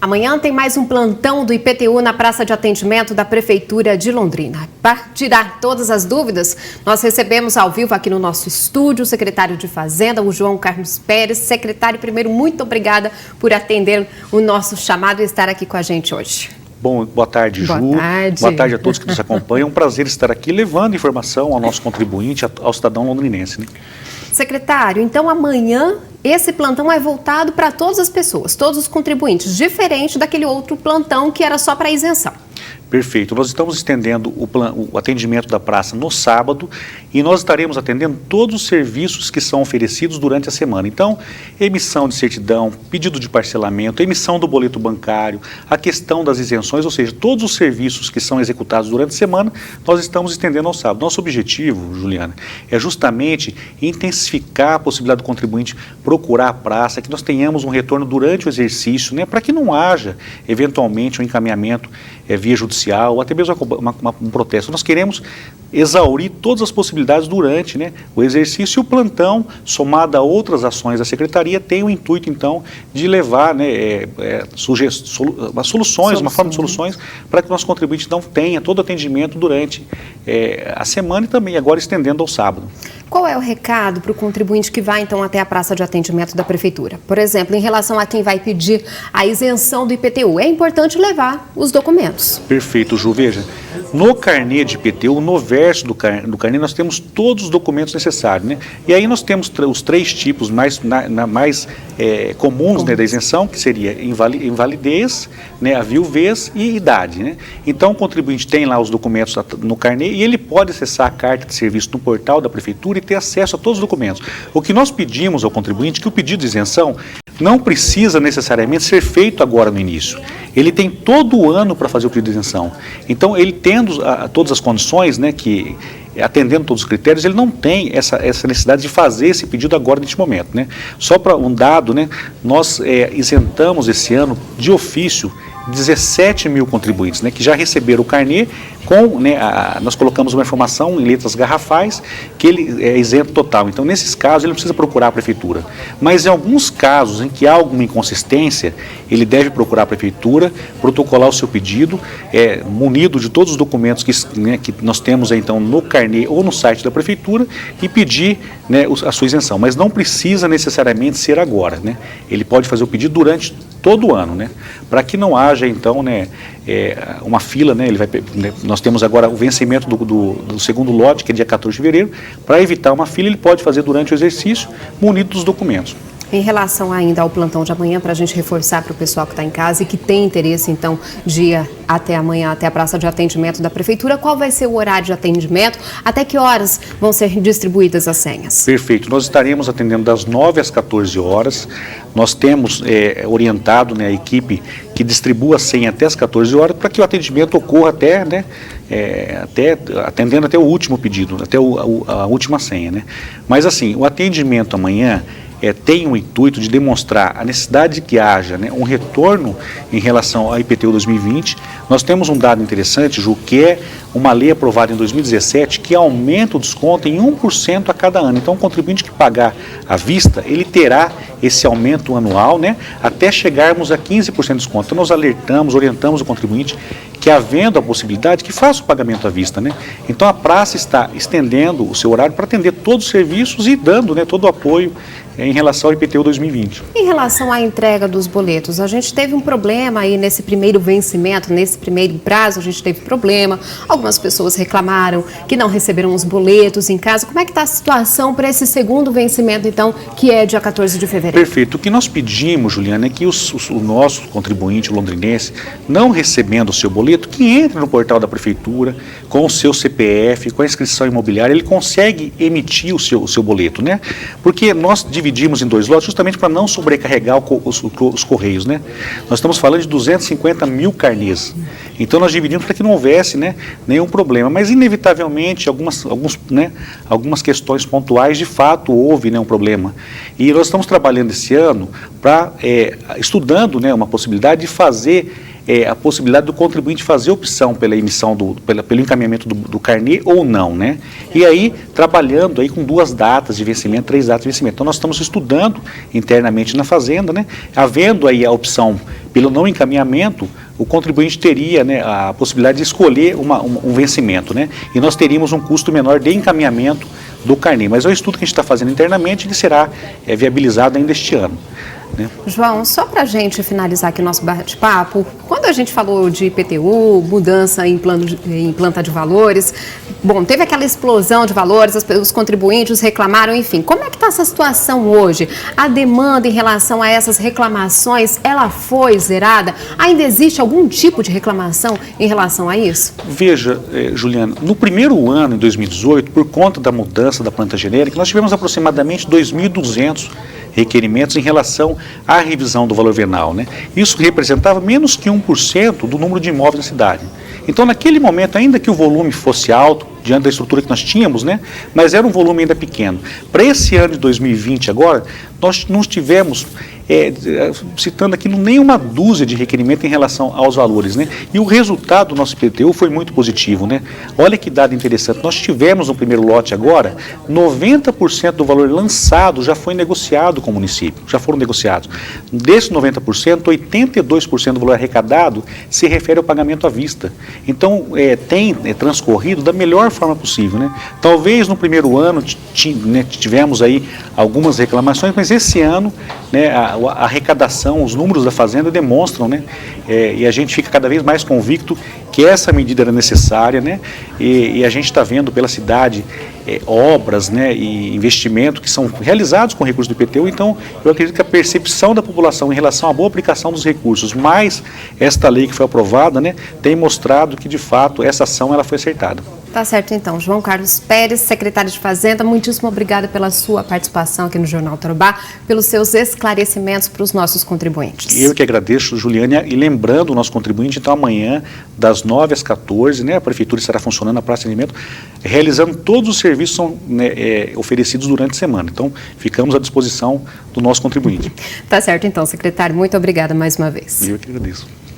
Amanhã tem mais um plantão do IPTU na praça de atendimento da Prefeitura de Londrina. Para tirar todas as dúvidas, nós recebemos ao vivo aqui no nosso estúdio o secretário de Fazenda, o João Carlos Pérez. Secretário, primeiro, muito obrigada por atender o nosso chamado e estar aqui com a gente hoje. Bom, boa tarde, Ju. Boa tarde a todos que nos acompanham. É um prazer estar aqui levando informação ao nosso contribuinte, ao cidadão londrinense, né? Secretário, então amanhã esse plantão é voltado para todas as pessoas, todos os contribuintes, diferente daquele outro plantão que era só para isenção. Perfeito. Nós estamos estendendo o atendimento da praça no sábado e nós estaremos atendendo todos os serviços que são oferecidos durante a semana. Então, emissão de certidão, pedido de parcelamento, emissão do boleto bancário, a questão das isenções, ou seja, todos os serviços que são executados durante a semana, nós estamos estendendo ao sábado. Nosso objetivo, Juliana, é justamente intensificar a possibilidade do contribuinte procurar a praça, que nós tenhamos um retorno durante o exercício, né, para que não haja, eventualmente, um encaminhamento via judicial, ou até mesmo um protesto. Nós queremos exaurir todas as possibilidades durante, né, o exercício, e o plantão, somado a outras ações da Secretaria, tem o intuito, então, de levar, né, soluções, uma forma de soluções, para que o nosso contribuinte não tenha todo o atendimento durante a semana e também agora estendendo ao sábado. Qual é o recado para o contribuinte que vai, então, até a praça de atendimento da Prefeitura? Por exemplo, em relação a quem vai pedir a isenção do IPTU, é importante levar os documentos. Perfeito, Ju. Veja, no carnê de IPTU, no verso do carnê, nós temos todos os documentos necessários, né? E aí nós temos os três tipos mais comuns, né, da isenção, que seria invalidez, né, a viuvez e idade, né? Então, o contribuinte tem lá os documentos no carnê e ele pode acessar a carta de serviço no portal da Prefeitura e ter acesso a todos os documentos. O que nós pedimos ao contribuinte é que o pedido de isenção não precisa necessariamente ser feito agora no início. Ele tem todo o ano para fazer o pedido de isenção. Então, ele tendo todas as condições, né, que atendendo todos os critérios, ele não tem essa necessidade de fazer esse pedido agora, neste momento, né? Só para um dado, né, nós isentamos esse ano de ofício 17 mil contribuintes, né, que já receberam o carnê com, né, nós colocamos uma informação em letras garrafais que ele é isento total. Então, nesses casos, ele não precisa procurar a Prefeitura. Mas, em alguns casos em que há alguma inconsistência, ele deve procurar a Prefeitura, protocolar o seu pedido, munido de todos os documentos que nós temos, então, no carnê ou no site da Prefeitura e pedir, né, a sua isenção. Mas não precisa necessariamente ser agora, né? Ele pode fazer o pedido durante todo o ano, né? Para que não haja, então, né, uma fila, né? Nós temos agora o vencimento do segundo lote, que é dia 14 de fevereiro. Para evitar uma fila, ele pode fazer durante o exercício, munido dos documentos. Em relação ainda ao plantão de amanhã, para a gente reforçar para o pessoal que está em casa e que tem interesse, então, de ir até amanhã, até a praça de atendimento da Prefeitura, qual vai ser o horário de atendimento? Até que horas vão ser distribuídas as senhas? Perfeito. Nós estaremos atendendo das 9 às 14 horas. Nós temos orientado, né, a equipe que distribua a senha até as 14 horas para que o atendimento ocorra até, né, atendendo até o último pedido, até a última senha, né? Mas, assim, o atendimento amanhã tem o intuito de demonstrar a necessidade de que haja, né, um retorno em relação ao IPTU 2020. Nós temos um dado interessante, Ju, que é uma lei aprovada em 2017 que aumenta o desconto em 1% a cada ano. Então, o contribuinte que pagar à vista, ele terá esse aumento anual, né, até chegarmos a 15% de desconto. Então, nós orientamos o contribuinte que, havendo a possibilidade, que faça o pagamento à vista, né? Então, a praça está estendendo o seu horário para atender todos os serviços e dando, né, todo o apoio em relação ao IPTU 2020. Em relação à entrega dos boletos, a gente teve um problema aí nesse primeiro vencimento, nesse primeiro prazo, a gente teve problema. Algumas pessoas reclamaram que não receberam os boletos em casa. Como é que está a situação para esse segundo vencimento, então, que é dia 14 de fevereiro? Perfeito. O que nós pedimos, Juliana, é que o nosso contribuinte londrinense, não recebendo o seu boleto, que entre no portal da Prefeitura com o seu CPF, com a inscrição imobiliária, ele consegue emitir o seu boleto, né? Porque nós dividimos em dois lotes justamente para não sobrecarregar os correios, né? Nós estamos falando de 250 mil carnês. Então, nós dividimos para que não houvesse, né, nenhum problema. Mas, inevitavelmente, algumas questões pontuais, de fato, houve, né, um problema. E nós estamos trabalhando esse ano estudando, né, uma possibilidade de fazer a possibilidade do contribuinte fazer opção pela emissão, pelo encaminhamento do carnê ou não, né? E aí, trabalhando aí com 2 datas de vencimento, 3 datas de vencimento. Então, nós estamos estudando internamente na Fazenda, né? Havendo aí a opção pelo não encaminhamento, o contribuinte teria, né, a possibilidade de escolher um vencimento, né? E nós teríamos um custo menor de encaminhamento do carnê. Mas é o estudo que a gente está fazendo internamente que será viabilizado ainda este ano, né? João, só para a gente finalizar aqui o nosso bate-papo, quando a gente falou de IPTU, mudança em planta de valores, bom, teve aquela explosão de valores, os contribuintes reclamaram, enfim. Como é que está essa situação hoje? A demanda em relação a essas reclamações, ela foi zerada? Ainda existe algum tipo de reclamação em relação a isso? Veja, Juliana, no primeiro ano, em 2018, por conta da mudança da planta genérica, nós tivemos aproximadamente 2.200 requerimentos em relação à revisão do valor venal, né? Isso representava menos que 1% do número de imóveis da cidade. Então, naquele momento, ainda que o volume fosse alto, diante da estrutura que nós tínhamos, né? Mas era um volume ainda pequeno. Para esse ano de 2020 agora, nós não tivemos, citando aqui, nem uma dúzia de requerimentos em relação aos valores, né? E o resultado do nosso IPTU foi muito positivo, né? Olha que dado interessante, nós tivemos no primeiro lote agora, 90% do valor lançado já foi negociado com o município, já foram negociados. Desses 90%, 82% do valor arrecadado se refere ao pagamento à vista. Então, tem transcorrido da melhor forma possível, né? Talvez no primeiro ano tivemos aí algumas reclamações, mas esse ano, né, a arrecadação, os números da Fazenda demonstram, né, e a gente fica cada vez mais convicto que essa medida era necessária, né, e a gente está vendo pela cidade obras, né, e investimento que são realizados com recursos do IPTU. Então eu acredito que a percepção da população em relação à boa aplicação dos recursos, mais esta lei que foi aprovada, né, tem mostrado que de fato essa ação ela foi acertada. Tá certo, então. João Carlos Pérez, secretário de Fazenda, muitíssimo obrigada pela sua participação aqui no Jornal Tarobá, pelos seus esclarecimentos para os nossos contribuintes. Eu que agradeço, Juliana, e lembrando o nosso contribuinte, então amanhã, das 9 às 14, né, a Prefeitura estará funcionando na Praça de Alimento, realizando todos os serviços que são oferecidos durante a semana. Então, ficamos à disposição do nosso contribuinte. Tá certo, então, secretário. Muito obrigada mais uma vez. Eu que agradeço.